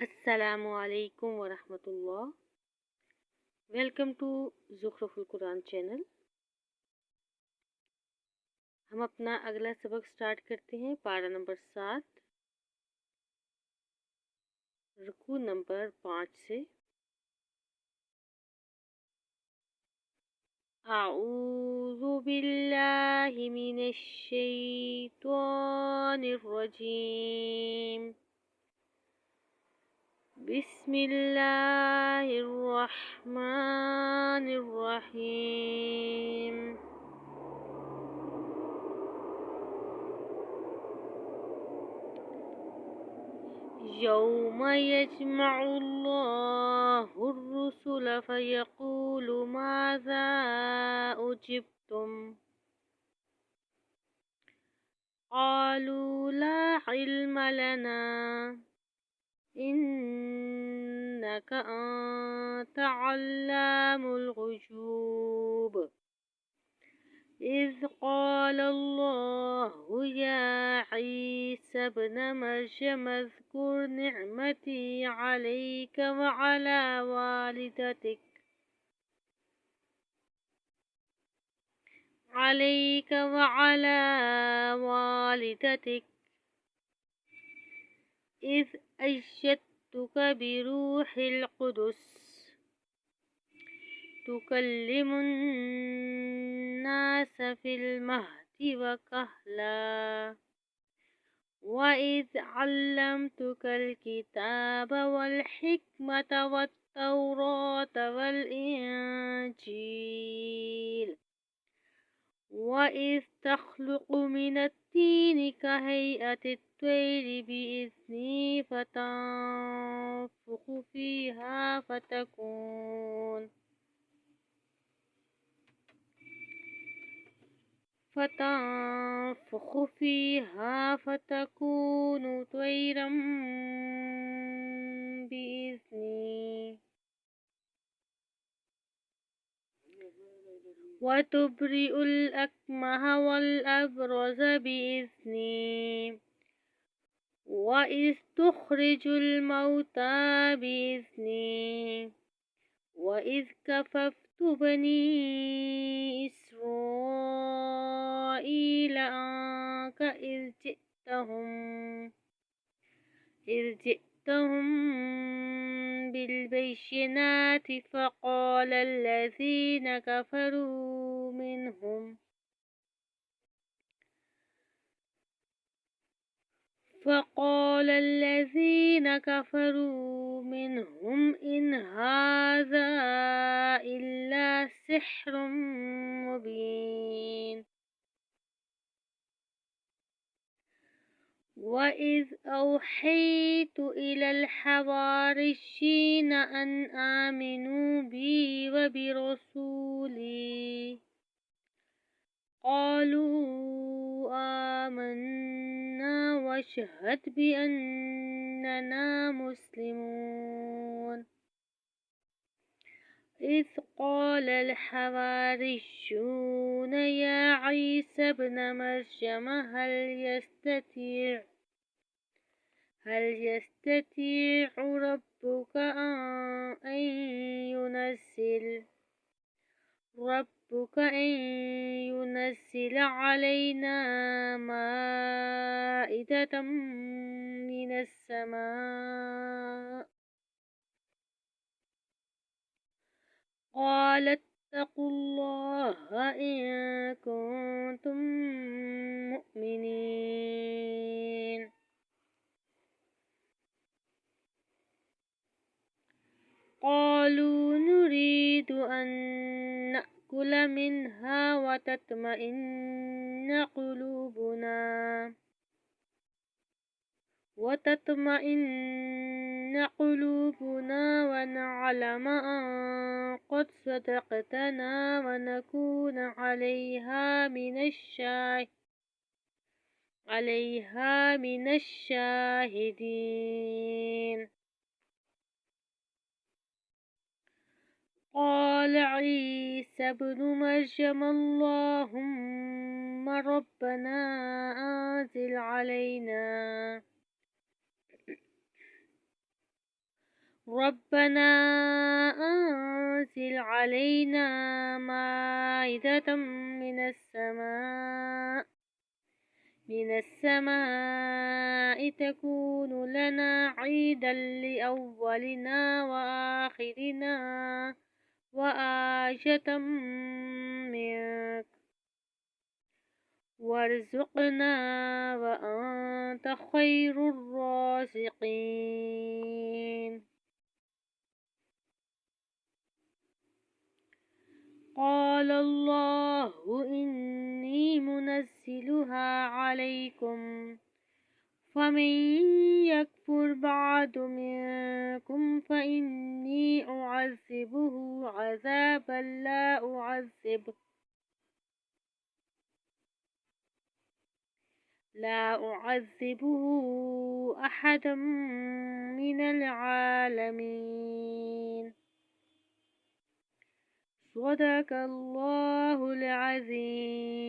अस्सलामु अलैकुम वरहमतुल्लाह। वेलकम टू ज़ुखरुफुल कुरान चैनल। हम अपना अगला सबक स्टार्ट करते हैं। पारा नंबर 7, रुकू नंबर 5 से। अऊज़ु बिल्लाहि मिनश शैतानिर रजीम। बिस्मिल्लाहिर रहमानिर रहीम। यौम यजमउल्लाहुर रुसुल फयक़ूलु माज़ा उजिब्तुम क़ालू ला इल्म लना इन्नका अन्त अल्लामुल गुयूब। इज़ क़ालल्लाहु या ईसा इब्न मर्यम अज़्कुर निअमती अलैका व अला वालिदतिक इज़ अय्यदतुका बिरूहिल कुदुस तुकल्लिमुन नास फिल महदि व कहला व इज़ अल्लमतुकल किताब वल हिकमत वत तौरात वल इंजील व इज़ तख़लुक़ु मिनत तीनि कहैअतित तैरि बिइज़्नी फ़तंफ़ुख़ु फ़ीहा फ़तकूनु तैरम बिइज़्नी व तुबरिउल अकमह वल अबरस बिइज़्नी व इज़ तुख़रिजुल मौता बिइज़्नी व इज़ कफ़फ़्तु बनी इस्राईल अन्का इज़ जि'तहुम बिलबय्यिनाति फ़क़ाल الذين كفروا منهم إن هذا إلا سحر مبين وإذ أوحيت إلى الحواريين أن آمنوا بي وبرسولي قالوا آمنا واشهد بأننا مسلمون إذ قال الحواريون يا عيسى ابن مريم هل يستطيع ربك أن ينزل علينا مائدة من السماء قال اتقوا الله إن كنتم مؤمنين قالوا نريد أن نأكل منها وتطمئن قلوبنا ونعلم أن قد صدقتنا ونكون عليها من الشاهدين. قال عيسى ابن مريم اللهم ربنا أنزل علينا ربنا أنزل علينا مائدة من السماء تكون لنا عيدا لأولنا وآخرنا وآية منك وارزقنا وأنت خير الرازقين. قال الله إني منزلها عليكم فمن يكفر بعد منكم فإني أعذبه عذابا لا أعذبه أحدا من العالمين. صدق الله العظيم.